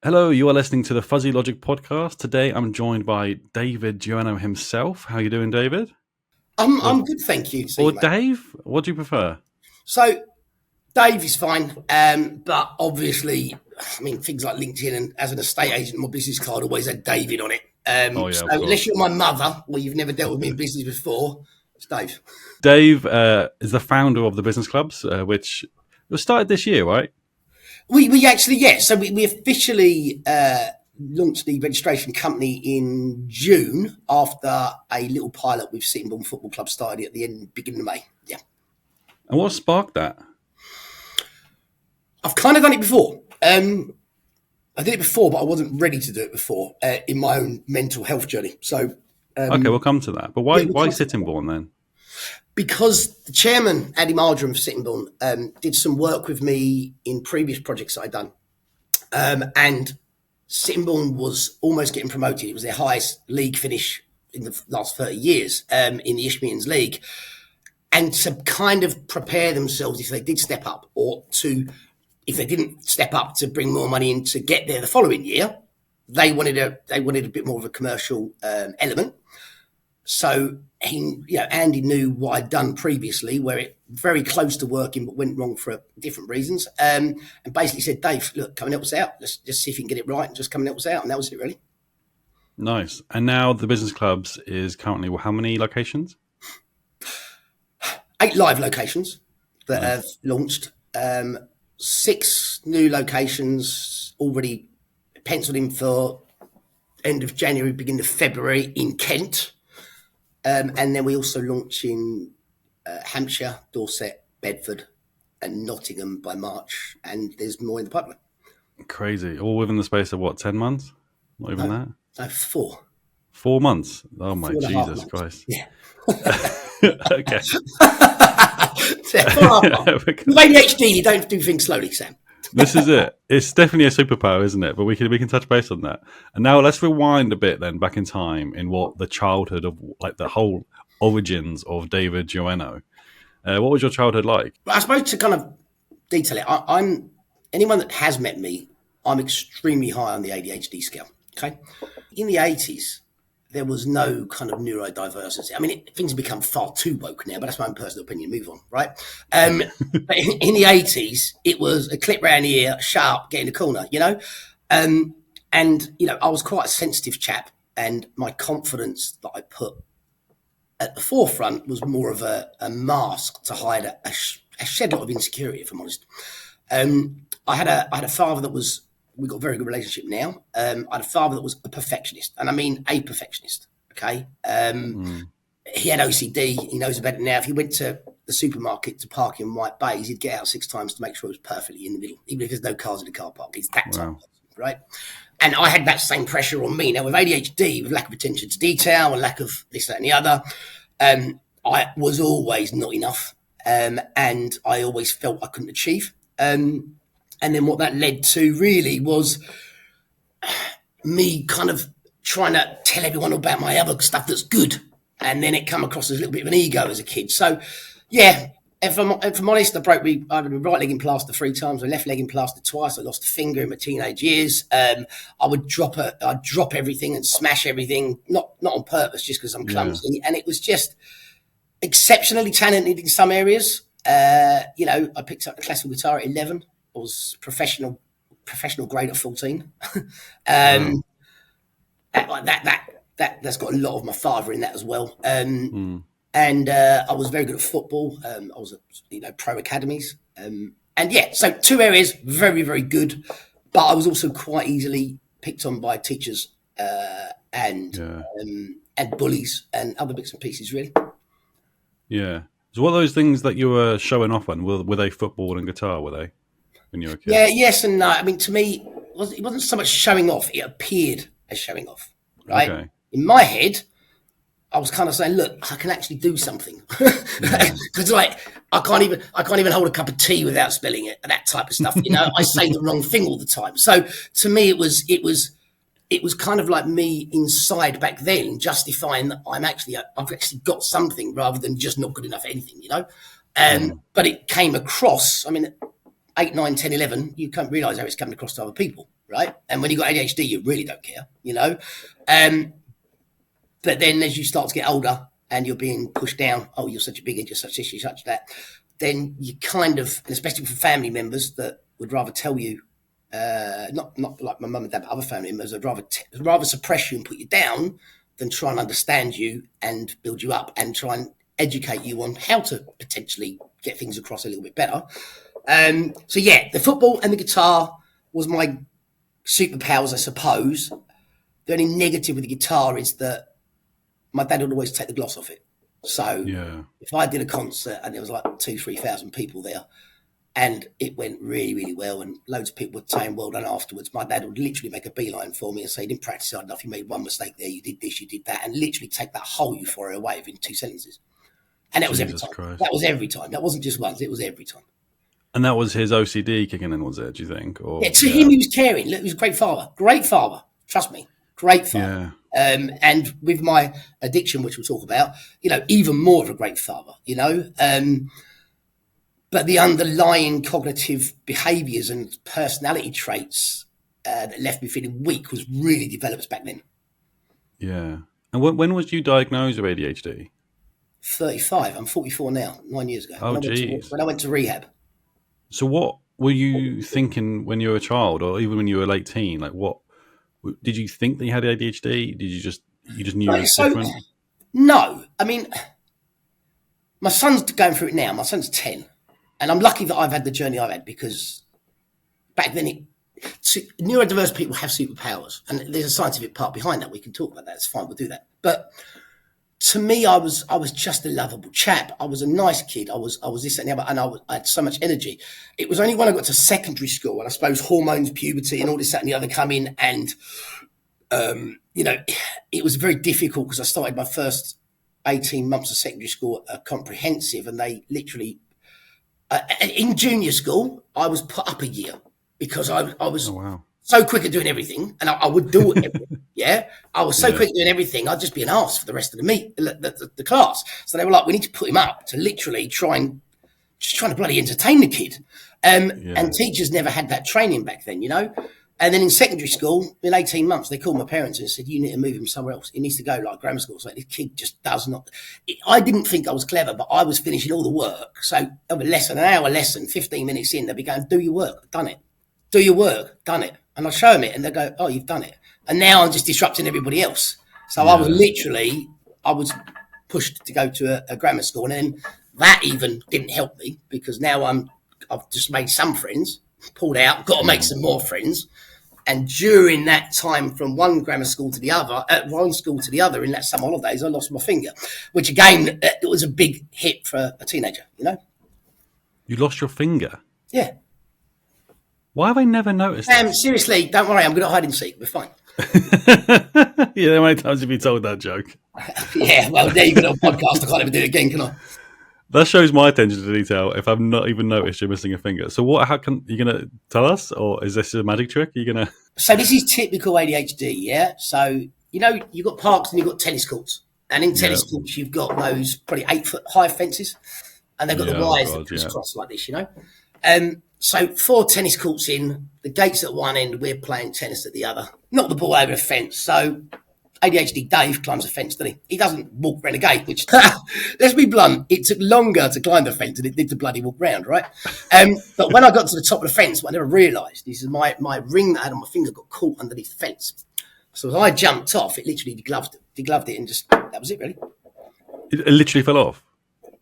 Hello, you are listening to the Fuzzy Logic podcast. Today I'm joined by David Jueno himself. How are you doing, David? I'm good, thank you. Or Mate. Dave? What do you prefer? So Dave is fine, but obviously, I mean, things like LinkedIn and as an estate agent, my business card always had David on it. Oh, yeah, So of course. unless you're my mother or you've never dealt with me in business before, it's Dave. Dave is the founder of the business clubs, which was started this year, right? We actually, yes. So we officially launched the registration company in June after a little pilot with Sittingbourne Football Club started at the beginning of May. Yeah. And what sparked that? I've kind of done it before. I did it before, but I wasn't ready to do it before in my own mental health journey. So, Okay, we'll come to that. But why Sittingbourne then? Because the chairman, Andy Marjoram for Sittingbourne, did some work with me in previous projects that I'd done. And Sittingbourne was almost getting promoted. It was their highest league finish in the last 30 years in the Ishmians League. And to kind of prepare themselves if they did step up or if they didn't step up to bring more money in to get there the following year, they wanted a bit more of a commercial element. So Andy knew what I'd done previously, where it very close to working but went wrong for different reasons, and basically said, "Dave, look, come and help us out. Let's just see if you can get it right, and just come and help us out." And that was it, really. Nice. And now the business clubs is currently how many locations? 8 live locations that have launched. 6 new locations already penciled in for end of January, beginning of February in Kent. And then we also launch in Hampshire, Dorset, Bedford, and Nottingham by March. And there's more in the pipeline. Crazy. All within the space of what, 10 months? Not even that? No, 4. 4 months? Oh, my 4.5 Jesus months. Christ. Yeah. Okay. With ADHD, you don't do things slowly, Sam. This is it. It's definitely a superpower, isn't it? But we can touch base on that. And now let's rewind a bit then back in time in what the childhood of like the whole origins of David Jueno. What was your childhood like? I suppose to kind of detail it, I'm anyone that has met me, I'm extremely high on the ADHD scale. Okay, in the 80s, there was no kind of neurodiversity. I mean, things have become far too woke now, but that's my own personal opinion. Move on, right? But in the 80s, it was a clip round here, sharp, get in the corner, and I was quite a sensitive chap, and my confidence that I put at the forefront was more of a mask to hide a shed lot of insecurity, if I'm honest. I had a father that was. We've got a very good relationship now. I had a father that was a perfectionist, and I mean a perfectionist, okay? He had OCD. He knows about it now. If he went to the supermarket to park in White Bays, he'd get out 6 times to make sure it was perfectly in the middle, even if there's no cars in the car park. It's that type, right? And I had that same pressure on me. Now, with ADHD, with lack of attention to detail and lack of this, that, and the other, I was always not enough, and I always felt I couldn't achieve. And then what that led to really was me kind of trying to tell everyone about my other stuff that's good. And then it come across as a little bit of an ego as a kid. So, yeah, if I'm honest, I broke my right leg in plaster 3 times, my left leg in plaster twice. I lost a finger in my teenage years. I'd drop everything and smash everything, not on purpose, just because I'm clumsy. Yeah. And it was just exceptionally talented in some areas. I picked up the classical guitar at 11. I was professional grade at 14. That's got a lot of my father in that as well. And I was very good at football. I was at pro academies. So 2 areas, very, very good. But I was also quite easily picked on by teachers and bullies and other bits and pieces, really. Yeah. So what are those things that you were showing off on? Were they football and guitar, were they? When you were a kid? Yeah, yes and no. I mean, to me, it wasn't so much showing off. It appeared as showing off, right? Okay. In my head, I was kind of saying, look, I can actually do something. Because I can't even hold a cup of tea without spilling it, that type of stuff. I say the wrong thing all the time. So to me, it was kind of like me inside back then, justifying that I've actually got something rather than just not good enough at anything, But it came across, I mean, 8, 9, 10, 11, you can't realise how it's coming across to other people. right? And when you've got ADHD, you really don't care, you know. Um, but then as you start to get older and you're being pushed down, oh, you're such a big, you're such this, you're such that, then you kind of, and especially for family members that would rather tell you, not like my mum and dad, but other family members would rather suppress you and put you down than try and understand you and build you up and try and educate you on how to potentially get things across a little bit better. So yeah, the football and the guitar was my superpowers, I suppose. The only negative with the guitar is that my dad would always take the gloss off it. So if I did a concert and there was like 2,000-3,000 people there and it went really, really well and loads of people were saying well done afterwards, my dad would literally make a beeline for me and say, you didn't practice hard enough, you made one mistake there, you did this, you did that, and literally take that whole euphoria away within 2 sentences. And that was every time. Christ. That was every time. That wasn't just once, it was every time. And that was his OCD kicking in, was it, do you think? Or, yeah, to him, he was caring. Look, he was a great father. Great father. Trust me. Great father. Yeah. And with my addiction, which we'll talk about, you know, even more of a great father, you know. But the underlying cognitive behaviours and personality traits that left me feeling weak was really developed back then. Yeah. And when was you diagnosed with ADHD? 35. I'm 44 now, 9 years ago. Oh, geez. When I went to rehab. So what were you thinking when you were a child or even when you were late teen? Like what, did you think that you had ADHD? Did you just knew it was different? No. I mean, my son's going through it now. My son's 10. And I'm lucky that I've had the journey I've had because back then neurodiverse people have superpowers. And there's a scientific part behind that. We can talk about that. It's fine. We'll do that. But to me, I was just a lovable chap. I was a nice kid. I was this and the other, and I had so much energy. It was only when I got to secondary school, and I suppose hormones, puberty, and all this, that, and the other come in, and you know, it was very difficult because I started my first 18 months of secondary school at comprehensive, and they literally in junior school I was put up a year because I was. Oh, wow. So quick at doing everything, and I would do everything. Yeah, I was so quick at doing everything. I'd just be an arse for the rest of the class. So they were like, "We need to put him up to literally trying to bloody entertain the kid." And teachers never had that training back then, you know. And then in secondary school, in 18 months, they called my parents and said, "You need to move him somewhere else. He needs to go like grammar school." So this kid just does not. I didn't think I was clever, but I was finishing all the work. So of a lesson, an hour lesson, 15 minutes in, they'd be going, "Do your work, I've done it. Do your work, done it." And I show them it and they go, "Oh, you've done it." And now I'm just disrupting everybody else. So I was pushed to go to a grammar school. And then that even didn't help me because now I've just made some friends, pulled out, got to make some more friends. And during that time from one grammar school to the other, one school to the other in that summer holidays, I lost my finger, which again, it was a big hit for a teenager, you know? You lost your finger? Yeah. Why have I never noticed this? Seriously, don't worry, I'm going to hide and seek. We're fine. Yeah, how many times have you told that joke? Yeah, well, there you go on a podcast. I can't even do it again, can I? That shows my attention to detail if I've not even noticed you're missing a finger. So how can you going to tell us? Or is this a magic trick? Are you going to... So this is typical ADHD, yeah? So, you know, you've got parks and you've got tennis courts. And in tennis courts, you've got those probably 8-foot high fences. And they've got the wires that crisscross like this, you know? So 4 tennis courts in, the gates at one end, we're playing tennis at the other. Knock the ball over the fence. So ADHD Dave climbs the fence, doesn't he? He doesn't walk around the gate, which, let's be blunt, it took longer to climb the fence than it did to bloody walk round, right? But when I got to the top of the fence, what I never realised is my ring that I had on my finger got caught underneath the fence. So as I jumped off, it literally degloved it and just, that was it, really. It literally fell off?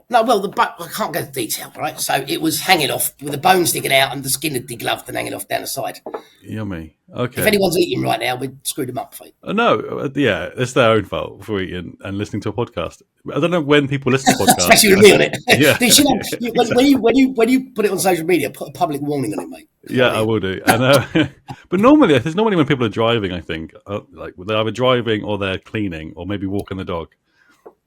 No, well, I can't go into detail, right? So it was hanging off with the bone sticking out and the skin had degloved and hanging off down the side. Yummy. Okay. If anyone's eating right now, we'd screwed them up. No, yeah, it's their own fault for eating and listening to a podcast. I don't know when people listen to podcasts. Especially with me on it. Yeah. When you put it on social media, put a public warning on it, mate. Yeah, I will do. But normally when people are driving, I think, like they're either driving or they're cleaning or maybe walking the dog.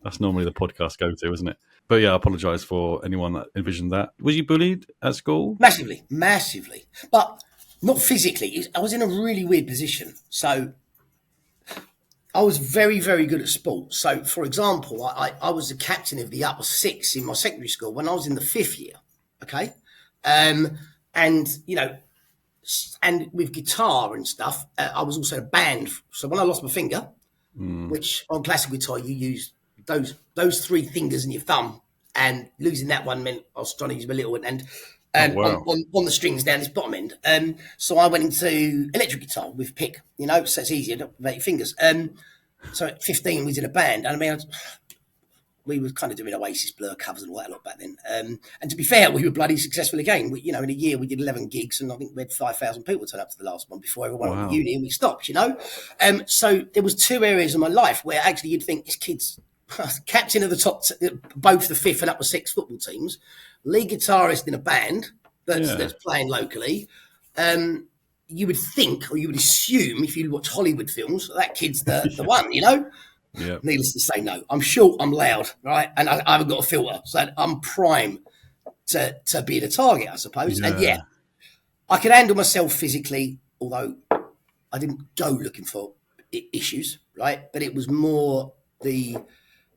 That's normally the podcast go-to, isn't it? But yeah, I apologise for anyone that envisioned that. Was you bullied at school? Massively. But not physically. I was in a really weird position. So I was very, very good at sport. So, for example, I was the captain of the upper 6 in my secondary school when I was in the 5th year. Okay. And, you know, And with guitar and stuff, I was also in a band. So when I lost my finger, which on classical guitar you use those three fingers and your thumb, and losing that one meant I was trying to use my little one and Oh on, wow. on the strings down this bottom end. So I went into electric guitar with pick, so it's easier to make your fingers. So at 15 we was in a band, and I mean, we were kind of doing Oasis, Blur covers and all that a lot back then. And to be fair, we were bloody successful again. In a year we did 11 gigs, and I think we had 5,000 people turn up to the last one before everyone went Wow. to uni, and we stopped. So there was two areas of my life where actually you'd think this kid's captain of the both the fifth and upper six football teams, lead guitarist in a band that's playing locally. You would think, or you would assume, if you watch Hollywood films, that kid's the one. Yeah. Needless to say, no. I'm short, I'm loud, right? And I haven't got a filter. So I'm prime to be the target, I suppose. Yeah. And I could handle myself physically, although I didn't go looking for issues, right? But it was more the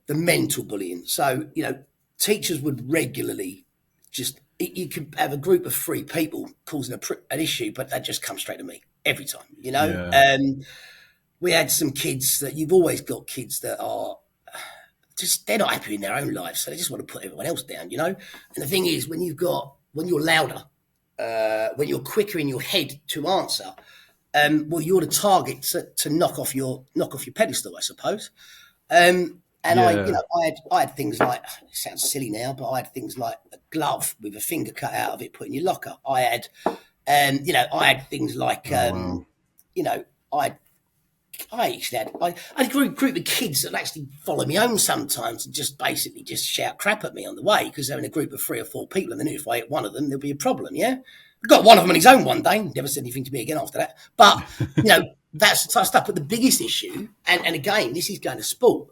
mental bullying. So, teachers would regularly you could have a group of 3 people causing an issue, but that just comes straight to me every time, Yeah. We had some kids that you've always got kids that are they're not happy in their own lives, so they just want to put everyone else down, And the thing is, when you're louder, when you're quicker in your head to answer, you're the target to knock off your pedestal, I suppose. And I had things like, it sounds silly now, but I had things like a glove with a finger cut out of it put in your locker. I had, I had things like, wow. I had a group of kids that actually follow me home sometimes and just basically just shout crap at me on the way because they're in a group of 3 or 4 people and they knew if I hit one of them, there'll be a problem, I got one of them on his own one day, never said anything to me again after that. But, that's the type of stuff. But the biggest issue, and again, this is going to sport,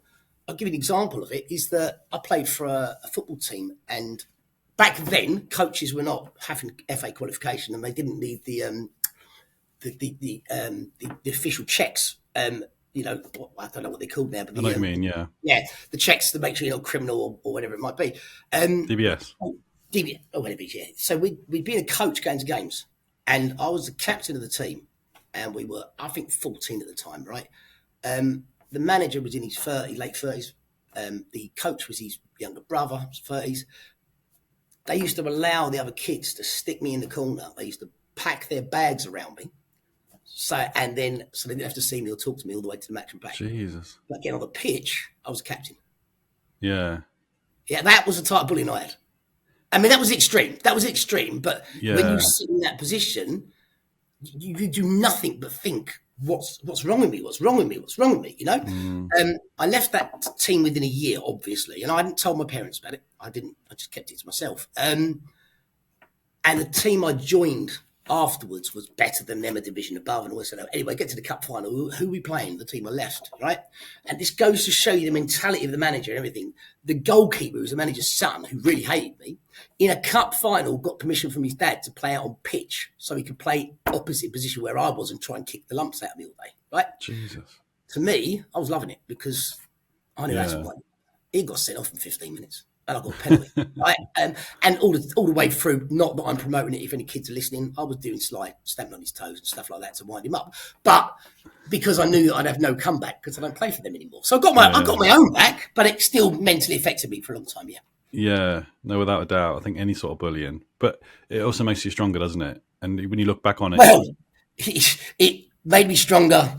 I'll give you an example of it, is that I played for a football team, and back then, coaches were not having FA qualification and they didn't need the official checks. I don't know what they're called now, but I know what you mean, yeah. Yeah, the checks to make sure you're not criminal or whatever it might be. DBS. DBS, or whatever it is, yeah. So we'd been a coach going to games, and I was the captain of the team, and we were, I think, 14 at the time, right? The manager was in his late 30s. The coach was his younger brother, his 30s. They used to allow the other kids to stick me in the corner. They used to pack their bags around me. So they didn't have to see me or talk to me all the way to the match and back. Jesus. But again, on the pitch, I was captain. Yeah. Yeah, that was the type of bullying I had. I mean, that was extreme. But when you sit in that position, you do nothing but think, what's wrong with me? What's wrong with me? I left that team within a year, obviously, and I hadn't told my parents about it. I just kept it to myself. And the team I joined afterwards was better than them, a division above, and all this. Anyway, get to the cup final. Who are we playing? The team I left, right? And this goes to show you the mentality of the manager and everything. The goalkeeper, who was the manager's son, who really hated me, in a cup final got permission from his dad to play out on pitch so he could play opposite position where I was and try and kick the lumps out of me all day, right? Jesus. To me, I was loving it because I knew that's what he got sent off in 15 minutes. And I got a penalty, right? And all the way through, not that I'm promoting it, if any kids are listening, I was doing stamping on his toes and stuff like that to wind him up. But because I knew that I'd have no comeback because I don't play for them anymore. So I got my own back, but it still mentally affected me for a long time, yeah. Yeah, no, without a doubt. I think any sort of bullying. But it also makes you stronger, doesn't it? And when you look back on it... Well, it made me stronger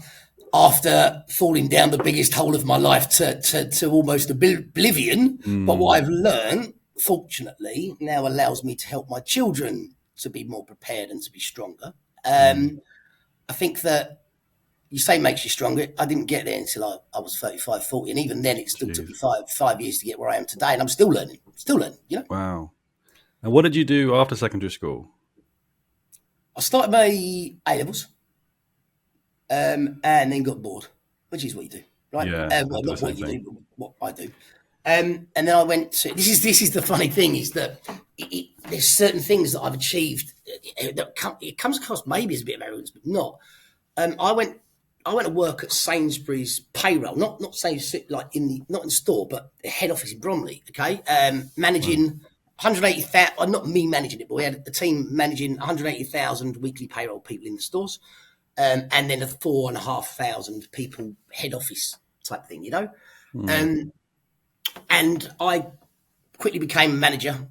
after falling down the biggest hole of my life to almost oblivion. But what I've learned, fortunately, now allows me to help my children to be more prepared and to be stronger. I think that you say makes you stronger. I didn't get there until I was 35, 40. And even then, it still took me five years to get where I am today. And I'm still learning, Wow. And what did you do after secondary school? I started my A-levels. And then got bored, which is what you do, right? Yeah, not what you do, but what I do. And then I went to, this is the funny thing, is that there's certain things that I've achieved that it comes across maybe as a bit of arrogance, but not. I went to work at Sainsbury's payroll, not Sainsbury's, not in the store, but the head office in Bromley, okay? Managing 180,000, well, not me managing it, but we had a team managing 180,000 weekly payroll people in the stores, and then a 4,500 people head office type thing, you know. And I quickly became a manager,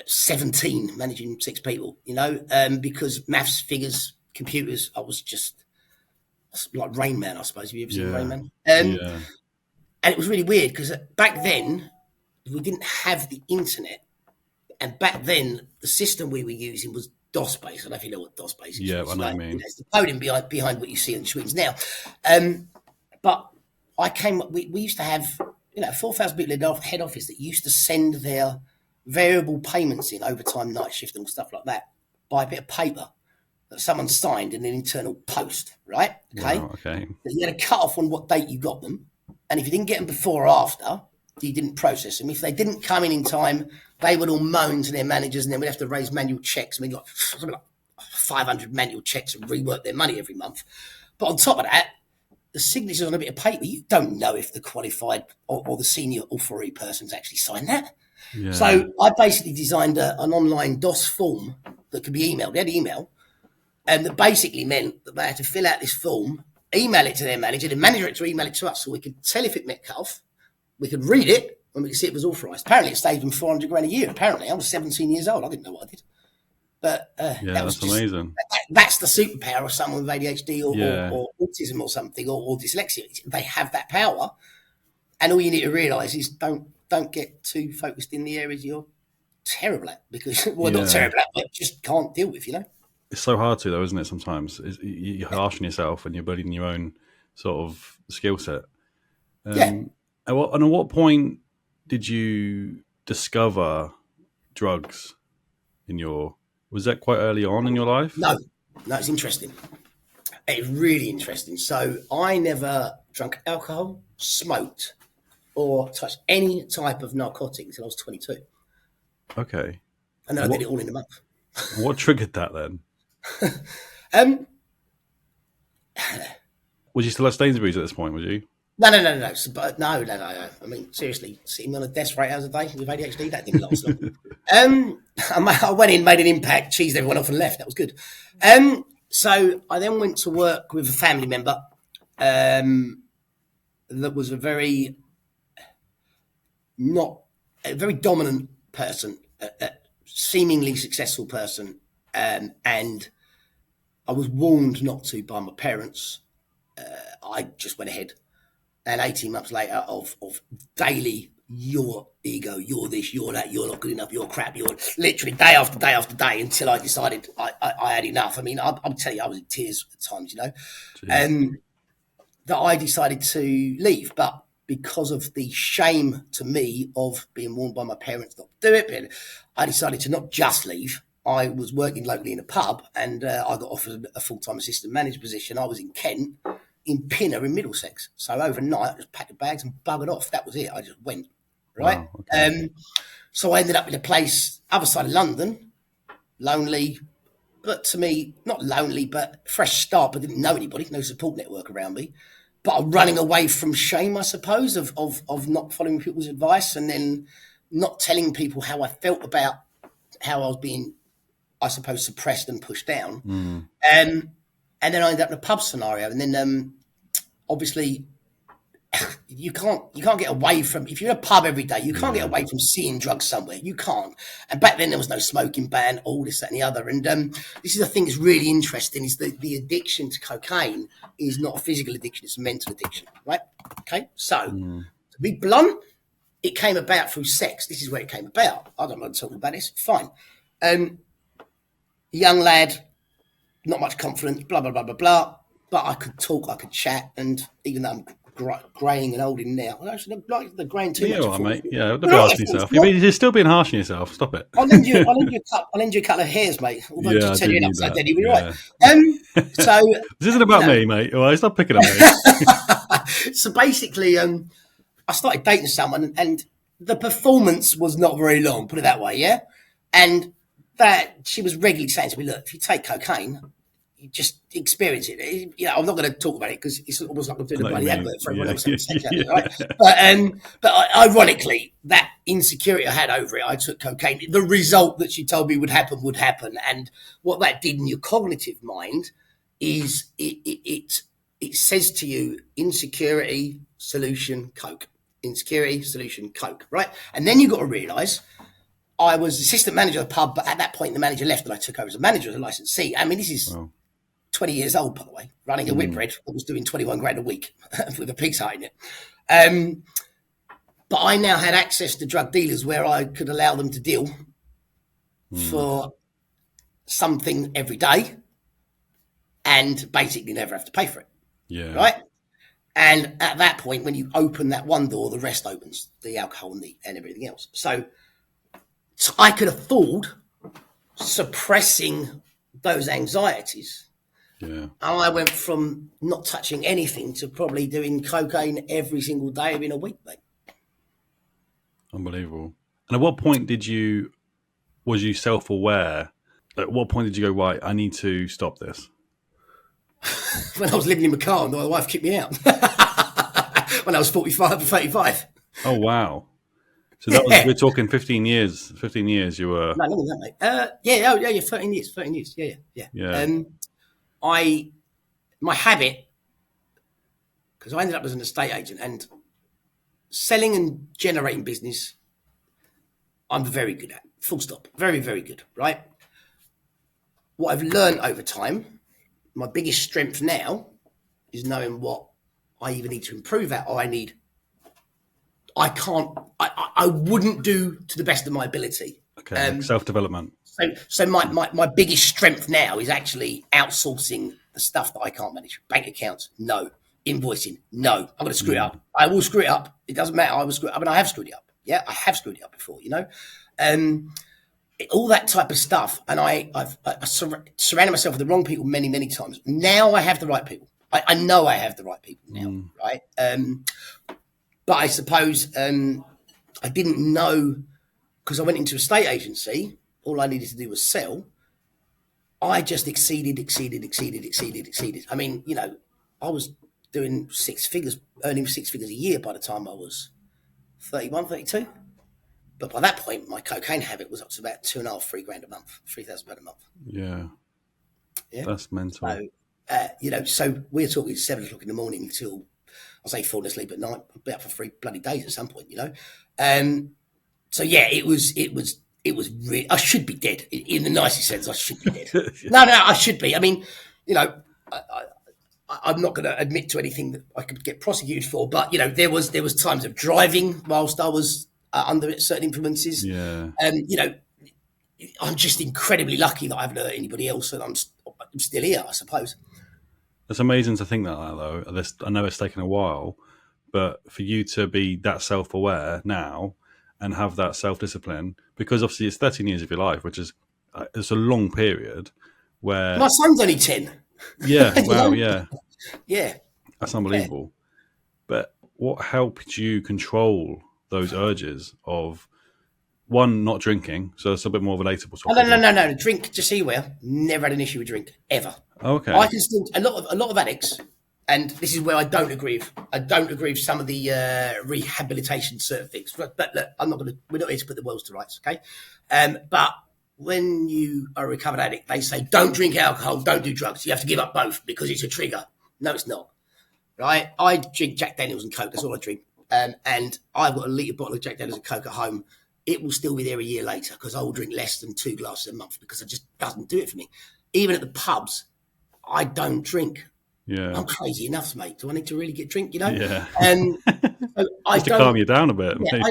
17, managing 6 people, you know, because maths, figures, computers, I was just like Rain Man, I suppose. Have you ever seen Rain Man? Yeah. And it was really weird because back then we didn't have the internet. And back then, the system we were using was DOS-based. I don't know if you know what DOS-based is. Yeah, I know what you mean. It's the coding behind what you see on screens now. But we used to have, 4,000 people in the head office that used to send their variable payments in, overtime, night shift and stuff like that, by a bit of paper that someone signed in an internal post, right? Okay. Wow, okay. But you had a cut off on what date you got them. And if you didn't get them before or after, you didn't process them. If they didn't come in time, they would all moan to their managers, and then we'd have to raise manual checks. I mean, something like 500 manual checks and rework their money every month. But on top of that, the signatures on a bit of paper, you don't know if the qualified or the senior authority person's actually signed that. Yeah. So I basically designed an online DOS form that could be emailed. They had email, and that basically meant that they had to fill out this form, email it to their manager, the manager had to email it to us so we could tell if it met cut-off. We could read it and we could see it was authorised. Apparently, it saved them 400 grand a year. Apparently, I was 17 years old. I didn't know what I did. But that was that's amazing. That's the superpower of someone with ADHD or autism or something or dyslexia. They have that power, and all you need to realise is don't get too focused in the areas you're terrible at, because not terrible at, but just can't deal with. It's so hard to, though, isn't it? Sometimes you're harsh on yourself and you're building your own sort of skill set. And at what point did you discover drugs was that quite early on in your life? No, it's interesting. It's really interesting. So I never drank alcohol, smoked, or touched any type of narcotic until I was 22. Okay. And then I did it all in a month. What triggered that then? Was you still at Stainsbury's at this point, was you? No. No. I mean, seriously, sitting on a desk for 8 hours a day with ADHD, that didn't last long. I went in, made an impact, cheesed everyone off and left. That was good. So I then went to work with a family member that was a very dominant person, a seemingly successful person, and I was warned not to by my parents. I just went ahead. And 18 months later of daily, your ego, you're this, you're that, you're not good enough, you're crap, you're literally day after day after day until I decided I had enough. I mean, I'm telling you, I was in tears at times, that I decided to leave. But because of the shame to me of being warned by my parents not to do it, I decided to not just leave. I was working locally in a pub, and I got offered a full-time assistant manager position. I was in Kent, in Pinner in Middlesex. So overnight, I just packed the bags and buggered off. That was it. I just went, right? Wow, okay. So I ended up in a place, other side of London, lonely, but to me, not lonely, but fresh start, but didn't know anybody, no support network around me. But I'm running away from shame, I suppose, of not following people's advice and then not telling people how I felt about how I was being, I suppose, suppressed and pushed down. And then I ended up in a pub scenario. And then obviously you can't get away from, if you're in a pub every day, you can't get away from seeing drugs somewhere. You can't. And back then there was no smoking ban, all this, that and the other. And this is the thing that's really interesting, is that the addiction to cocaine is not a physical addiction, it's a mental addiction, right? Okay, so to be blunt, it came about through sex. This is where it came about. I don't want to talk about this. Fine. Young lad, not much confidence, blah, blah, blah, blah, blah. But I could talk, I could chat, and even though I'm greying and old in now, I actually like the greying too much. Right, mate. Yeah, don't be harsh on yourself. You're still being harsh on yourself. Stop it. I'll lend you a couple of hairs, mate. Although to tell you an upside down, you'll be right. So this isn't about me, mate. All right, stop picking on me. So basically, I started dating someone, and the performance was not very long. Put it that way, yeah. And that she was regularly saying to me, "Look, if you take cocaine, you just experience it. I'm not going to talk about it because it's almost like I'm doing a bloody advert for everyone else. Right? But ironically, that insecurity I had over it, I took cocaine. The result that she told me would happen. And what that did in your cognitive mind is it says to you, insecurity, solution, coke. Insecurity, solution, coke, right? And then you've got to realise I was assistant manager of the pub, but at that point the manager left and I took over as a manager as a licensee. I mean, this is 20 years old, by the way, running a Whitbread that was doing 21 grand a week with a pig's heart in it. But I now had access to drug dealers where I could allow them to deal for something every day and basically never have to pay for it. Yeah. Right? And at that point, when you open that one door, the rest opens, the alcohol and everything else. So I could afford suppressing those anxieties. Yeah. And I went from not touching anything to probably doing cocaine every single day in a week, mate. Unbelievable. And at what point was you self-aware? At what point did you go, right, I need to stop this? When I was living in my car and my wife kicked me out. When I was 45 and 35. Oh, wow. So that was, we're talking 15 years. 15 years you were... No, longer than that, mate. Yeah, 13 years. Yeah. My habit, because I ended up as an estate agent and selling and generating business, I'm very good at. Full stop. Very, very good, right? What I've learned over time, my biggest strength now is knowing what I either need to improve at or I wouldn't do to the best of my ability. Okay, self-development. So my biggest strength now is actually outsourcing the stuff that I can't manage. Bank accounts, no. Invoicing, no. I'm going to screw it up. I will screw it up. It doesn't matter. I will screw it up. I mean, I have screwed it up. Yeah, I have screwed it up before, all that type of stuff. And I've surrounded myself with the wrong people many, many times. Now I have the right people. I know I have the right people now, right? But I suppose I didn't know because I went into a estate agency. All I needed to do was sell. I just exceeded. I mean, I was doing six figures, earning six figures a year by the time I was 31, 32. But by that point, my cocaine habit was up to about $2,500, $3 grand a month, £3,000 a month. Yeah. That's mental. So, so we're talking 7 o'clock in the morning until I say falling asleep at night. I'll be up for 3 bloody days at some point, So yeah, it was really, I should be dead in the nicest sense. I should be dead. No, I should be. I mean, I'm not going to admit to anything that I could get prosecuted for, but there was times of driving whilst I was under certain influences. Yeah. I'm just incredibly lucky that I haven't hurt anybody else, and I'm still here, I suppose. It's amazing to think that, though. I know it's taken a while, but for you to be that self-aware now and have that self-discipline, because obviously it's 13 years of your life, which is it's a long period where... My son's only 10. Yeah, wow, yeah. Yeah. That's unbelievable. Yeah. But what helped you control those urges of, one, not drinking, so it's a bit more relatable. No. Drink, just so you well, never had an issue with drink, ever. Okay. I can still, a lot of addicts, and this is where I don't agree with some of the rehabilitation certain things. But look, we're not here to put the world to rights, okay? But when you are a recovered addict, they say, don't drink alcohol, don't do drugs. You have to give up both because it's a trigger. No, it's not, right? I drink Jack Daniels and Coke. That's all I drink. And I've got a litre bottle of Jack Daniels and Coke at home. It will still be there a year later because I will drink less than 2 glasses a month because it just doesn't do it for me. Even at the pubs, I don't drink. Yeah, I'm crazy enough, mate. Do I need to really get drink? Yeah. So just to calm you down a bit. Yeah,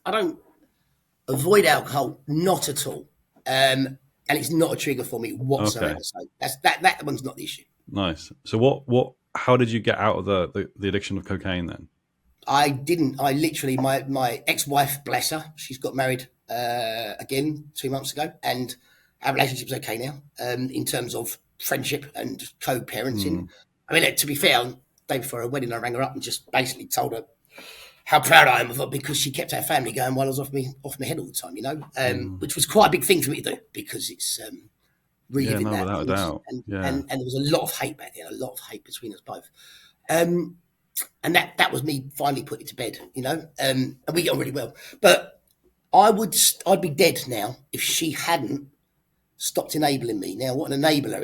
I don't avoid alcohol, not at all. And it's not a trigger for me whatsoever. Okay. So that one's not the issue. Nice. So how did you get out of the addiction of cocaine then? I didn't. I literally, my ex-wife, bless her, she's got married again 2 months ago, and our relationship's okay now in terms of friendship and co-parenting. I mean, to be fair, on the day before her wedding, I rang her up and just basically told her how proud I am of her because she kept our family going while I was off my head all the time, which was quite a big thing for me to do because it's Yeah, reliving no, that. without a doubt. Yeah. And there was a lot of hate back then, a lot of hate between us both. Um, and that was me finally putting it to bed, and we get on really well. But I'd be dead now if she hadn't stopped enabling me. Now, what an enabler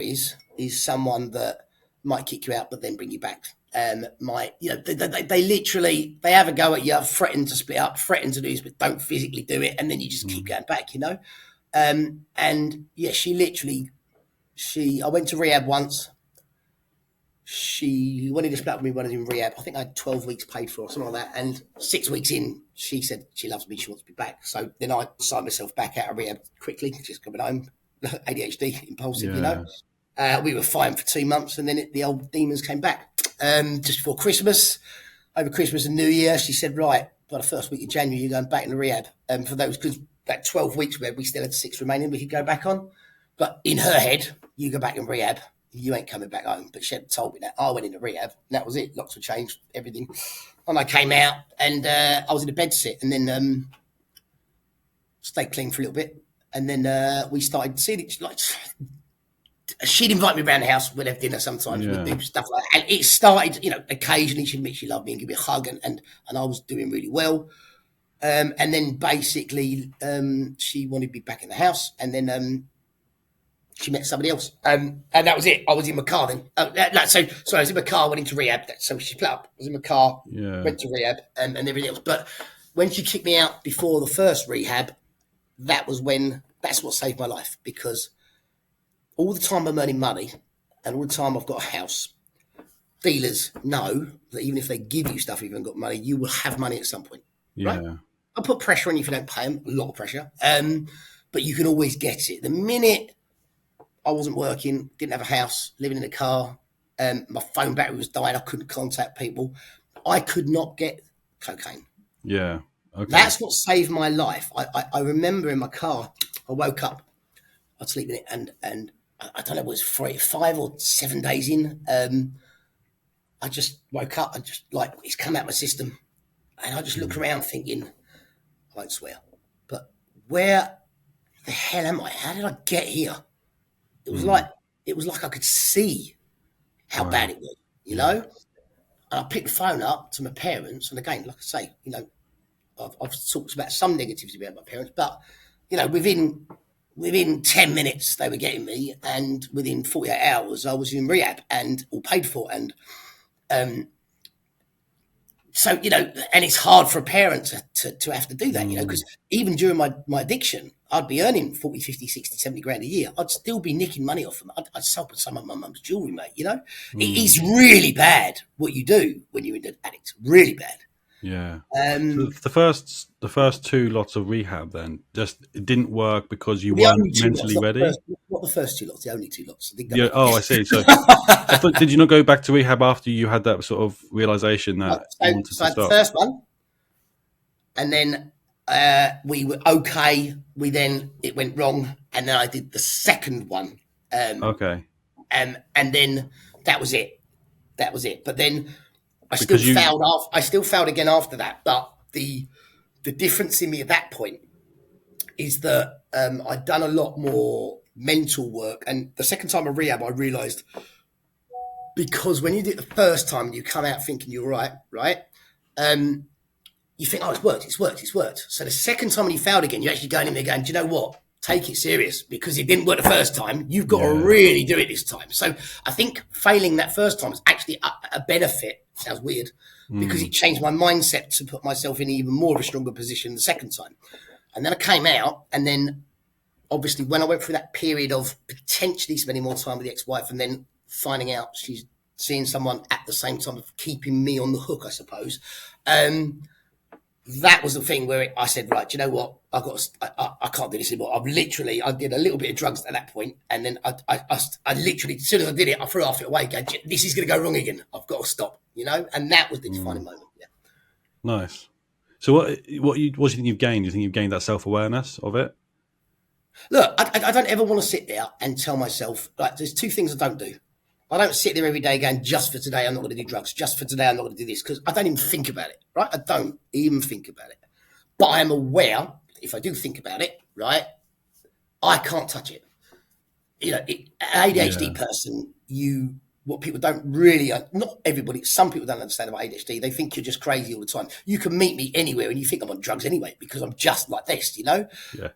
is someone that might kick you out, but then bring you back. They literally, they have a go at you, threaten to split up, threaten to do this, but don't physically do it, and then you just keep going back. And yeah, I went to rehab once. She wanted to split up with me when I was in rehab. I think I had 12 weeks paid for or something like that. And 6 weeks in, she said she loves me, she wants me back. So then I signed myself back out of rehab quickly, just coming home. ADHD, impulsive, Yeah. We were fine for 2 months, and then the old demons came back. Just before Christmas, over Christmas and New Year, she said, right, by the first week of January, you're going back into rehab. For those, because that 12 weeks where we still had 6 remaining, we could go back on. But in her head, you go back in rehab, you ain't coming back home. But she hadn't told me that. I went into rehab, and that was it. Lots of change, everything. And I came out, and I was in a bed sit, and then stayed clean for a little bit. And then we started seeing it. Like, she'd invite me around the house. We'd have dinner sometimes. Yeah. We'd do stuff like that. And it started, occasionally she'd admit she loved me and give me a hug, and I was doing really well. And then basically she wanted me back in the house, and then she met somebody else. And that was it. I was in my car then. So I was in my car, went into rehab. So she split up. I was in my car, went to rehab and everything else. But when she kicked me out before the first rehab, that's what saved my life, because all the time I'm earning money and all the time I've got a house, dealers know that even if they give you stuff, if you haven't got money, you will have money at some point. Yeah. Right? I'll put pressure on you if you don't pay them, a lot of pressure. But you can always get it. The minute I wasn't working, didn't have a house, living in a car, my phone battery was dying, I couldn't contact people, I could not get cocaine. Yeah. Okay. That's what saved my life. I remember in my car, I woke up, I'd sleep in it, and I don't know, it was 5 or 7 days in, I just woke up and just like, it's come out my system. And I just look around thinking, I won't swear, but where the hell am I? How did I get here? It was like I could see how bad it was, And I picked the phone up to my parents, and again, like I say, I've talked about some negativity about my parents, but within 10 minutes they were getting me, and within 48 hours I was in rehab and all paid for, and so, and it's hard for a parent to have to do that, because even during my addiction, I'd be earning 40, 50, 60, 70 grand a year. I'd still be nicking money off them. I'd sell some of my mum's jewellery, mate, It is really bad what you do when you're an addict. Really bad. Yeah. So the first 2 lots of rehab then it didn't work because you weren't mentally ready? Not the first 2 lots, the only 2 lots. Yeah. Oh, I see. So I thought, did you not go back to rehab after you had that sort of realization that you wanted to I had stop? the first one, and then we were okay. It went wrong, and then I did the second one. Okay. And then that was it. But then I still failed again after that. But the difference in me at that point is that I'd done a lot more mental work. And the second time of rehab, I realised, because when you did it the first time and you come out thinking you're right? You think, oh, it's worked. So the second time when you failed again, you're actually going in there going, do you know what? Take it serious, because it didn't work the first time. You've got to really do it this time. So I think failing that first time is actually a benefit. Sounds weird, because it changed my mindset to put myself in even more of a stronger position the second time. And then I came out, and then obviously when I went through that period of potentially spending more time with the ex-wife and then finding out she's seeing someone at the same time of keeping me on the hook, I suppose, that was the thing where I said, right, do you know what? I can't do this anymore. I did a little bit of drugs at that point, and then I literally, as soon as I did it, I threw half it away, going, this is going to go wrong again. I've got to stop, and that was the defining moment. Yeah. Nice. So what do you think you've gained? Do you think you've gained that self-awareness of it? Look, I don't ever want to sit there and tell myself, like, there's 2 things I don't do. I don't sit there every day going, just for today, I'm not going to do drugs. Just for today, I'm not going to do this, because I don't even think about it, right? I don't even think about it. But I am aware, if I do think about it, right, I can't touch it. an ADHD Yeah. person, what people don't really, not everybody, some people don't understand about ADHD. They think you're just crazy all the time. You can meet me anywhere and you think I'm on drugs anyway because I'm just like this, Yeah.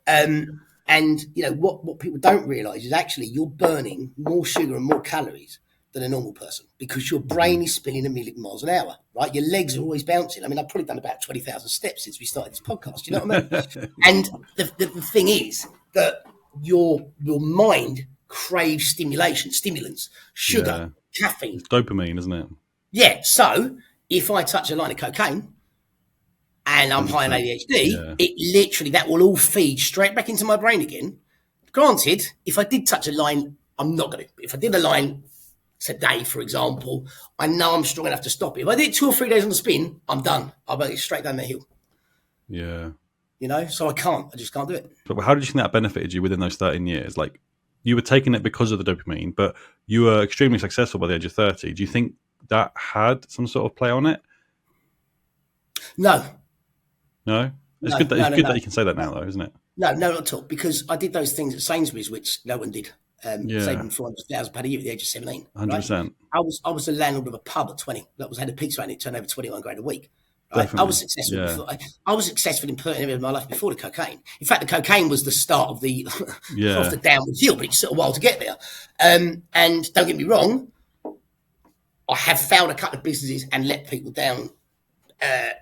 And what people don't realise is actually you're burning more sugar and more calories than a normal person because your brain is spinning 1,000,000 miles an hour, right? Your legs are always bouncing. I mean, I've probably done about 20,000 steps since we started this podcast. You know what I mean? And the thing is that your mind craves stimulants, sugar, Yeah. caffeine. It's dopamine, isn't it? Yeah. So if I touch a line of cocaine and I'm high on 100%. ADHD, Yeah. it literally, that will all feed straight back into my brain again. Granted, if I did touch a line, I'm not going to. If I did a line today, for example, I know I'm strong enough to stop it. If I did 2 or 3 days on the spin, I'm done. I'll go straight down the hill. Yeah. So I can't. I just can't do it. But how did you think that benefited you within those 13 years? Like, you were taking it because of the dopamine, but you were extremely successful by the age of 30. Do you think that had some sort of play on it? No. No? It's No, good that no, it's no, good no. that you can say that now, though, isn't it? No, not at all. Because I did those things at Sainsbury's, which no one did. Yeah. Saving £400,000 a year at the age of 17. 100%. Right? I was the landlord of a pub at 20. That was had a pizza and it turned over 21 grand a week. Right? I Definitely. was successful. Yeah. Before, I was successful in putting in my life before the cocaine. In fact, the cocaine was the start of the Yeah. of the downward hill, but it took a while to get there. And don't get me wrong, I have failed a couple of businesses and let people down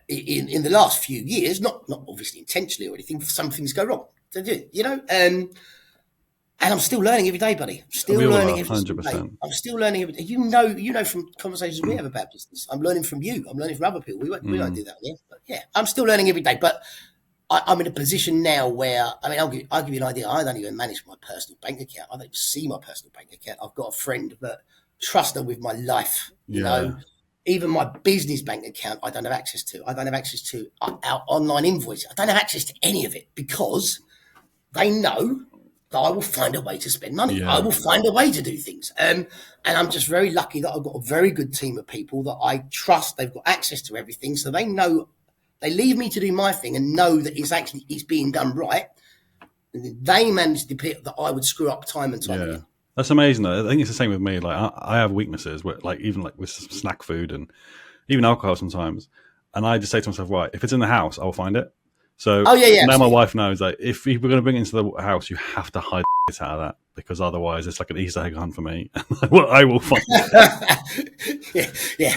in the last few years. Not obviously intentionally or anything. Some things go wrong. They do, and I'm still learning every day, buddy. I'm still We all learning are, every single day. 100%. I'm still learning every day. You know from conversations we have about business. I'm learning from you. I'm learning from other people. We don't do that, yeah. But yeah, I'm still learning every day. But I'm in a position now where, I mean, I'll give you an idea. I don't even manage my personal bank account. I don't even see my personal bank account. I've got a friend that trusts her with my life. You know, even my business bank account, I don't have access to. I don't have access to our online invoice. I don't have access to any of it because they know that I will find a way to spend money. Yeah. I will find a way to do things. And I'm just very lucky that I've got a very good team of people that I trust. They've got access to everything. So they know, they leave me to do my thing and know that it's being done right. And they manage to pick that I would screw up time and time again. That's amazing, though. I think it's the same with me. Like, I have weaknesses, even with snack food and even alcohol sometimes. And I just say to myself, right, if it's in the house, I'll find it. So now absolutely. my wife knows that if we're going to bring it into the house, you have to hide it out of that because otherwise it's like an Easter egg hunt for me. I will find it. yeah.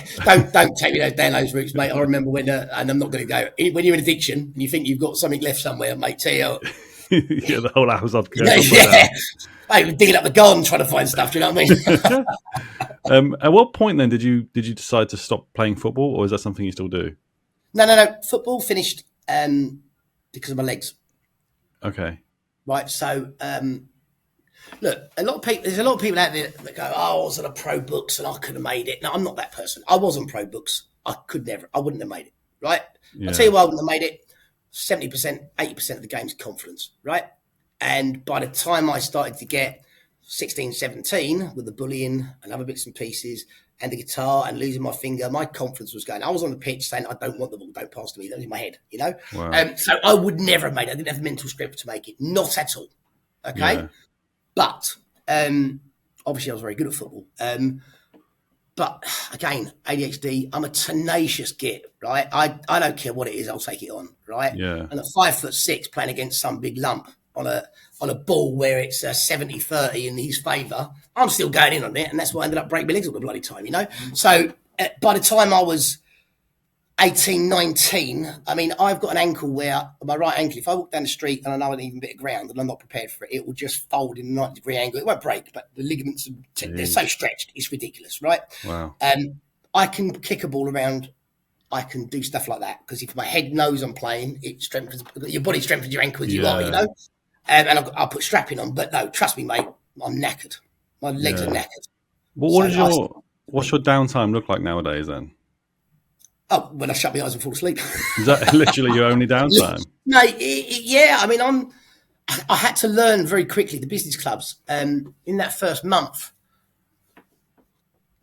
Don't take me down those routes, mate. I remember when, and I'm not going to go. When you're in addiction and you think you've got something left somewhere, mate, tell you. Yeah, the whole house I'd go. I've been digging up the garden trying to find stuff. Do you know what I mean? At what point then did you decide to stop playing football, or is that something you still do? No. Football finished because of my legs. Okay. Right. So, look, there's a lot of people out there that go, "Oh, I was on a pro books and I could have made it." No, I'm not that person. I was on pro books. I wouldn't have made it. Right. Yeah. I'll tell you why I wouldn't have made it. 70%, 80% of the game's confidence. Right. And by the time I started to get 16, 17 with the bullying and other bits and pieces and the guitar and losing my finger, my confidence was going. I was on the pitch saying, I don't want the ball, don't pass to me. That was in my head, Wow. So I would never have made it. I didn't have the mental strength to make it. Not at all. Okay? Yeah. But obviously I was very good at football. But again, ADHD, I'm a tenacious git, right? I don't care what it is, I'll take it on, right? Yeah. And at 5'6", playing against some big lump on a ball where it's 70-30 in his favour, I'm still going in on it, and that's why I ended up breaking my legs all the bloody time, So by the time I was 18, 19, I mean, I've got an ankle where my right ankle, if I walk down the street and I know an even bit of ground and I'm not prepared for it, it will just fold in a 90-degree angle. It won't break, but the ligaments, they're so stretched, it's ridiculous, right? Wow. I can kick a ball around. I can do stuff like that because if my head knows I'm playing, it strengthens your body, strengthens your ankle as you are, And I'll put strapping on. But no, trust me, mate, I'm knackered. My legs are knackered. Well, what's your downtime look like nowadays then? Oh, when I shut my eyes and fall asleep. Is that literally your only downtime? No, yeah. I mean, I had to learn very quickly the business clubs. In that first month,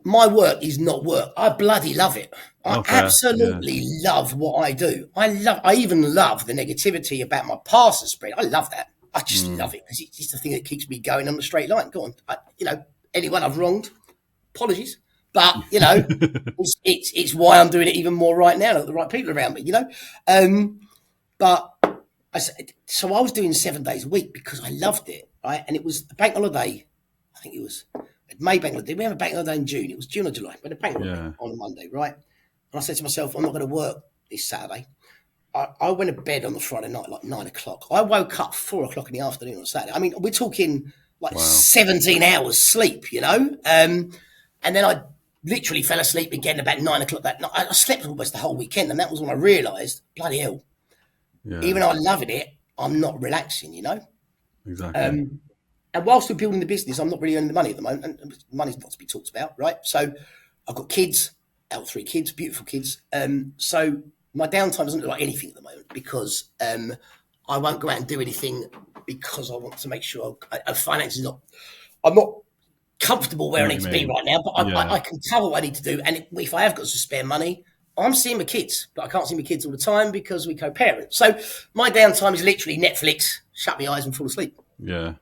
my work is not work. I bloody love it. I absolutely love what I do. I even love the negativity about my passer spread. I love that. I just love it because it's just the thing that keeps me going on the straight line. Go on, anyone I've wronged, apologies, but it's why I'm doing it even more right now. Got the right people around me, But so I was doing 7 days a week because I loved it, right? And it was a bank holiday. I think it was May bank holiday. We have a bank holiday in June. It was June or July. We had a bank holiday on a Monday, right? And I said to myself, I'm not going to work this Saturday. I went to bed on the Friday night like 9 o'clock. I woke up 4 o'clock in the afternoon on Saturday. I mean, we're talking like 17 hours sleep, And then I literally fell asleep again about 9 o'clock that night. I slept almost the whole weekend, and that was when I realised, bloody hell, even though I'm loving it, I'm not relaxing, Exactly. And whilst we're building the business, I'm not really earning the money at the moment, and money's not to be talked about, right? So I've got kids, out of 3 kids, beautiful kids. So my downtime doesn't look like anything at the moment because I won't go out and do anything because I want to make sure finance is not. I'm not comfortable where I need to be right now, but I can cover what I need to do. And if I have got some spare money, I'm seeing my kids, but I can't see my kids all the time because we co-parent. So my downtime is literally Netflix, shut my eyes and fall asleep. Yeah,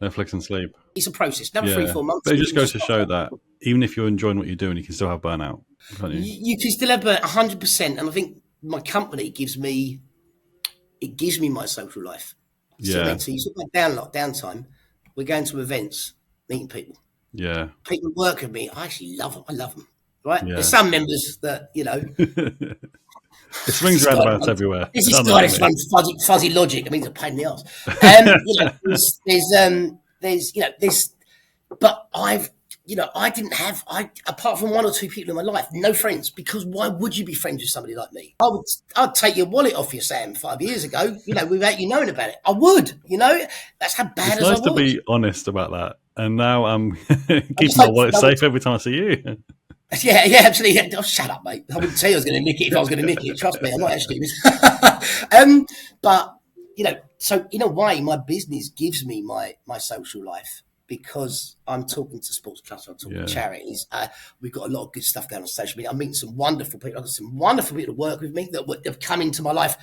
Netflix and sleep. It's a process. Another 3-4 months. But it just goes to show that even if you're enjoying what you're doing, you can still have burnout, can't you? You can still have burnout 100%. And I think my company gives me my social life. So you talk about downtime. We're going to events, meeting people. Yeah. People work with me. I actually love them. I love them. Right? Yeah. There's some members that, It swings roundabouts everywhere. This is one fuzzy logic. I mean, it's a pain in the arse. There's, but I didn't have, apart from 1 or 2 people in my life, no friends, because why would you be friends with somebody like me? I'd take your wallet off you, Sam, 5 years ago, without you knowing about it. I would, that's how bad it's as nice I was. To be honest about that. And now I'm keeping my wallet safe every time I see you. Yeah, absolutely. Oh, shut up, mate. I wouldn't tell you I was going to nick it if I was going to nick it. Trust me, I'm not that stupid. But, so in a way, my business gives me my social life because I'm talking to sports clubs, I'm talking to charities. We've got a lot of good stuff going on social media. I'm meeting some wonderful people. I've got some wonderful people to work with me that have come into my life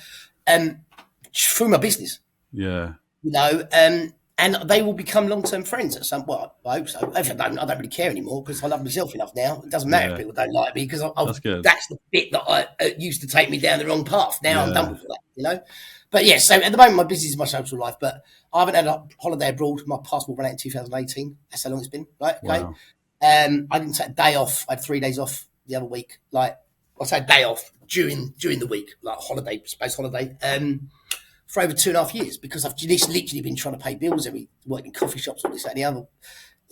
through my business. Yeah. And they will become long-term friends at some point. Well, I hope so. I don't really care anymore because I love myself enough now. It doesn't matter if people don't like me because that's the bit that used to take me down the wrong path. Now I'm done with that, But yeah, so at the moment my business is my social life, but I haven't had a holiday abroad. My passport ran out in 2018. That's how long it's been, right? Okay. Wow. I didn't take a day off. I had 3 days off the other week. Like I say, a day off during the week, like space holiday. For over 2.5 years because I've just literally been trying to pay bills working in coffee shops, all this, that, and the other,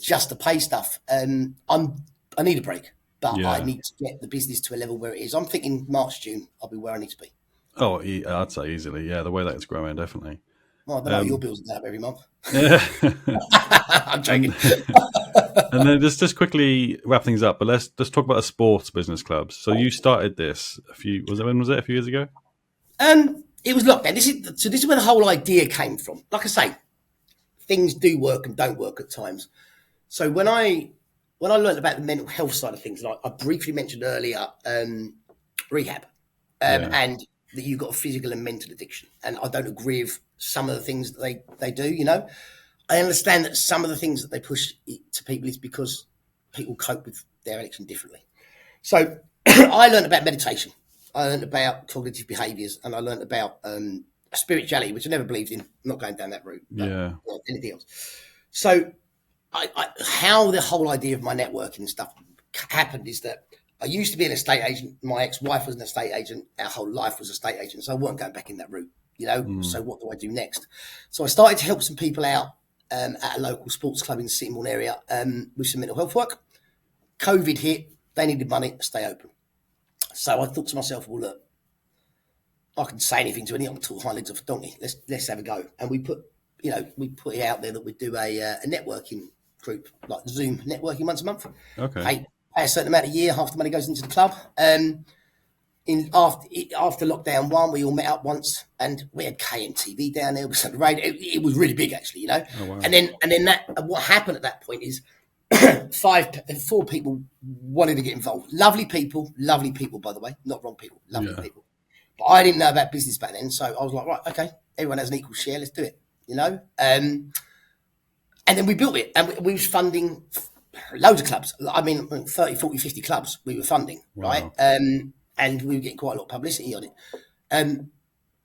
just to pay stuff. I need a break, but I need to get the business to a level where it is. I'm thinking March, June, I'll be where I need to be. Oh, I'd say easily. Yeah, the way that it's growing, definitely. Well, I don't know your bills are up every month. Yeah. I'm joking. And then just quickly wrap things up, but let's talk about a sports business clubs. So you started this a few years ago? It was lockdown. This is where the whole idea came from. Like I say, things do work and don't work at times. So when I learned about the mental health side of things, like I briefly mentioned earlier, rehab, and that you've got a physical and mental addiction. And I don't agree with some of the things that they do, I understand that some of the things that they push to people is because people cope with their addiction differently. So I learned about meditation. I learned about cognitive behaviours, and I learned about spirituality, which I never believed in. I'm not going down that route. But, anything else. So how the whole idea of my networking and stuff happened is that I used to be an estate agent. My ex-wife was an estate agent. Our whole life was a estate agent. So I weren't going back in that route, So what do I do next? So I started to help some people out at a local sports club in the Sittingbourne area with some mental health work. COVID hit. They needed money to stay open. So I thought to myself, well, look, I can say anything to anyone until hind legs off a donkey. Let's have a go. And we put it out there that we do a networking group, like Zoom networking once a month. Okay. Pay a certain amount a year, half the money goes into the club. After lockdown 1, we all met up once, and we had KMTV down there. The radio. It was really big, actually, Oh, wow. And then what happened at that point is 4 people wanted to get involved. Lovely people, by the way, not wrong people, lovely people. But I didn't know about business back then, so I was like, right, okay, everyone has an equal share, let's do it. you know. And then we built it, and we was funding loads of clubs. I mean, 30, 40, 50 clubs we were funding, right? Wow. And we were getting quite a lot of publicity on it.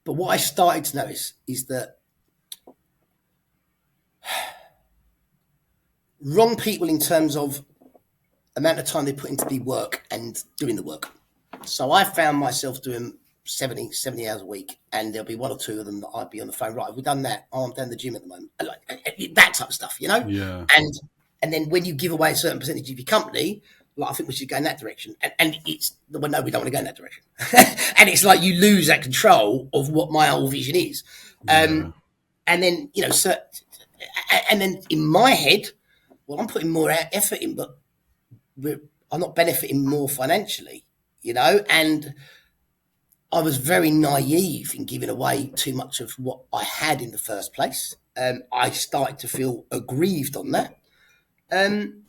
But what I started to notice is that wrong people in terms of amount of time they put into the work and doing the work. So I found myself doing 70 hours a week, and there'll be one or two of them that I'd be on the phone. Right, have we done that? Oh, I'm down the gym at the moment. Like that type of stuff, you know? Yeah. And then when you give away a certain percentage of your company, like, I think we should go in that direction. And it's, well, no, we don't want to go in that direction. And it's like you lose that control of what my whole vision is. Yeah. And then, you know, and then in my head, well, I'm putting more effort in, but I'm not benefiting more financially, you know? And I was very naive in giving away too much of what I had in the first place. I started to feel aggrieved on that. And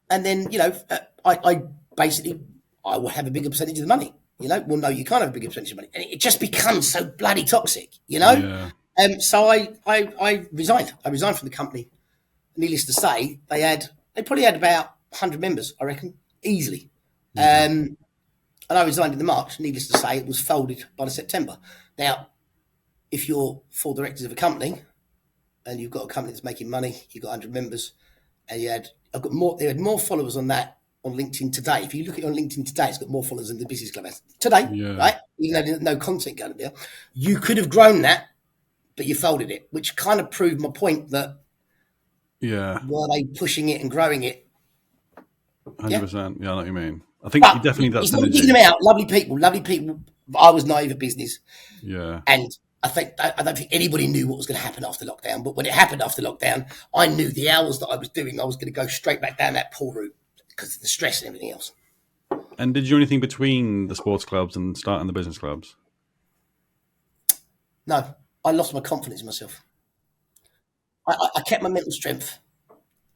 then, you know, I basically, I will have a bigger percentage of the money, you know? Well, no, you can't have a bigger percentage of money. And it just becomes so bloody toxic, you know? Yeah. So I resigned. I resigned from the company. Needless to say, they probably had about 100 members, I reckon, easily. And I resigned in the March. Needless to say, it was folded by the September. Now, if you're full directors of a company and you've got a company that's making money, you've got 100 members, and they had more followers on that on LinkedIn today. If you look at it on LinkedIn today, it's got more followers than the Business Club has today, right? Even though there's no content going there. You could have grown that, but you folded it, which kind of proved my point that were they pushing it and growing it? 100%. Yeah, I know what you mean. I think But you definitely got it's not synergy. digging them out. Lovely people. I was naive at business. Yeah. And I don't think anybody knew what was going to happen after lockdown. But when it happened after lockdown, I knew the hours that I was doing, I was going to go straight back down that poor route because of the stress and everything else. And did you do anything between the sports clubs and starting the business clubs? No, I lost my confidence in myself. I kept my mental strength.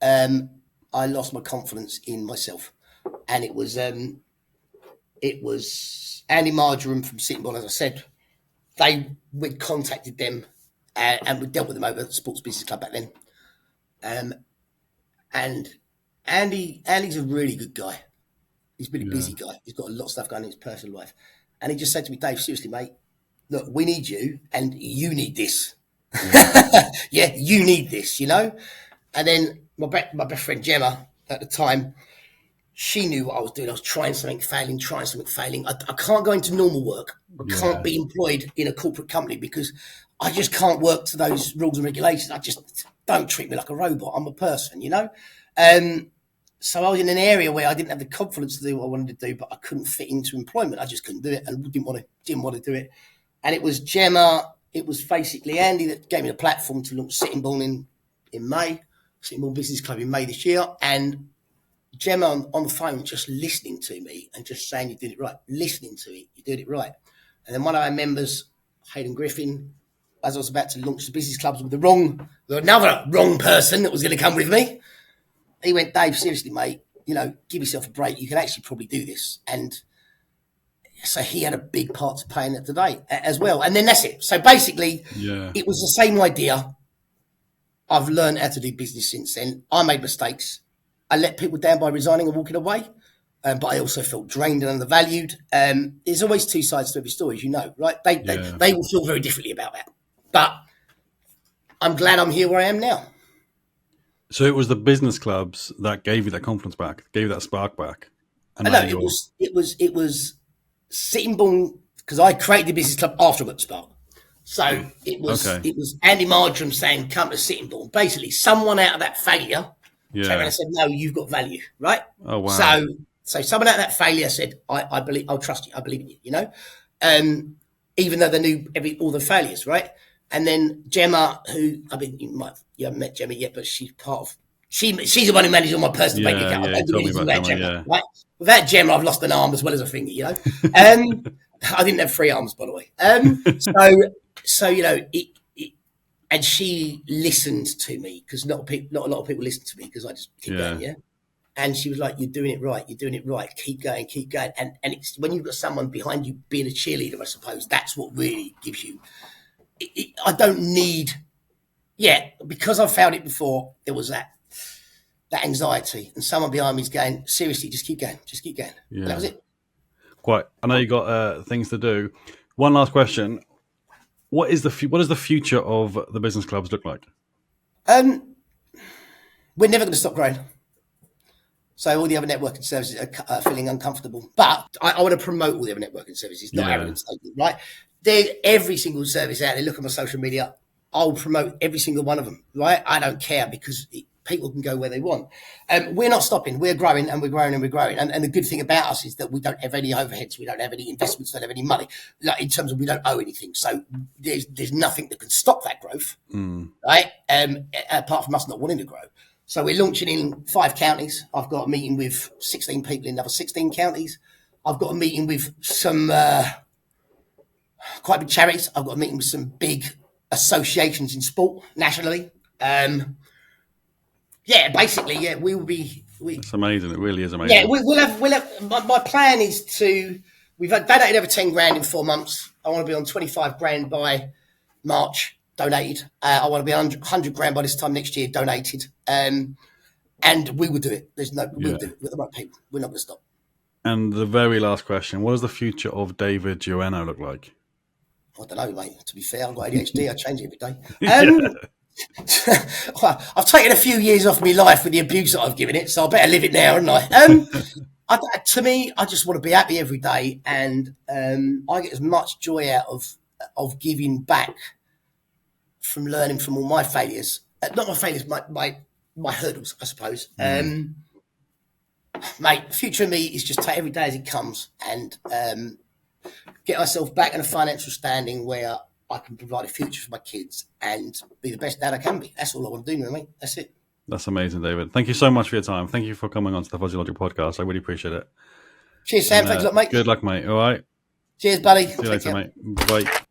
I lost my confidence in myself. And it was Andy Marjoram from Sitting Bull, as I said. We'd contacted them and we dealt with them over at the Sports Business Club back then. And Andy's a really good guy. He's been a busy guy. He's got a lot of stuff going on in his personal life. And he just said to me, Dave, seriously, mate, look, we need you and you need this. Yeah, you need this, you know? And then my best friend Gemma at the time, she knew what I was doing. I was trying something, failing. I can't go into normal work. I can't be employed in a corporate company because I just can't work to those rules and regulations. I just don't treat me like a robot. I'm a person, you know? So I was in an area where I didn't have the confidence to do what I wanted to do, but I couldn't fit into employment. I just couldn't do it and didn't want to do it. And it was Gemma, it was basically Andy that gave me the platform to launch Sitting Bull in May, Sitting Bull Business Club in May this year. And Gemma on the phone just listening to me and just saying you did it right, listening to it, you did it right. And then one of our members, Hayden Griffin, as I was about to launch the business clubs with another wrong person that was going to come with me, he went, Dave, seriously, mate, you know, give yourself a break. You can actually probably do this. And so he had a big part to play in it today as well. And then that's it. So basically, it was the same idea. I've learned how to do business since then. I made mistakes. I let people down by resigning and walking away. But I also felt drained and undervalued. There's always two sides to every story, as you know, right? They will feel very differently about that. But I'm glad I'm here where I am now. So it was the business clubs that gave you that confidence back, gave you that spark back. And it was Sitting Bull, because I created the business club after I got the spark. So it was Andy Marjoram saying, come to Sitting Bull. Basically, someone out of that failure came around and said, no, you've got value, right? Oh, wow. So someone out of that failure said, I believe, I'll trust you, I believe in you, you know? Even though they knew all the failures, right? And then Gemma, who, I mean, you haven't met Gemma yet, but she's the one who manages all my personal bank account. I don't do anything without Gemma, right? Without Gemma, I've lost an arm as well as a finger, you know? I didn't have 3 arms, by the way. So you know, and she listened to me because not a lot of people listen to me because I just keep going, yeah? And she was like, you're doing it right. Keep going. And it's when you've got someone behind you being a cheerleader, I suppose, that's what really gives you. I don't need, yeah, because I've found it before, there was that anxiety, and someone behind me is going, seriously, just keep going, Yeah. And that was it. Quite. I know you got things to do. One last question: what does the future of the business clubs look like? We're never going to stop growing. So all the other networking services are feeling uncomfortable. But I want to promote all the other networking services, not arrogant statement, right? Every single service out there, look at my social media, I'll promote every single one of them, right? I don't care because people can go where they want. We're not stopping. We're growing and we're growing and we're growing. And the good thing about us is that we don't have any overheads. We don't have any investments. We don't have any money. Like, in terms of we don't owe anything. So there's nothing that can stop that growth, right? Apart from us not wanting to grow. So we're launching in 5 counties. I've got a meeting with 16 people in another 16 counties. I've got a meeting with some quite big charities. I've got a meeting with some big associations in sport nationally. Basically, we will be. It's amazing. It really is amazing. Yeah, we'll have. My plan is to. We've donated over 10 grand in 4 months. I want to be on 25 grand by March. Donated. I want to be 100 grand by this time next year. Donated. And we will do it. We'll do it with the right people. We're not going to stop. And the very last question: what does the future of David Jueno look like? I don't know, mate. To be fair, I've got ADHD. I change it every day. Well, I've taken a few years off my life with the abuse that I've given it, so I better live it now, haven't I? To me, I just want to be happy every day, and I get as much joy out of giving back from learning from all my failures. Not my failures, my hurdles, I suppose. Mate, the future of me is just take every day as it comes and get myself back in a financial standing where I can provide a future for my kids and be the best dad I can be. That's all I want to do, mate. That's it. That's amazing, David. Thank you so much for your time. Thank you for coming on to the Fuzzy Logic podcast. I really appreciate it. Cheers, Sam. Thanks a lot, mate. Good luck, mate. All right. Cheers, buddy. See you later, mate. Bye.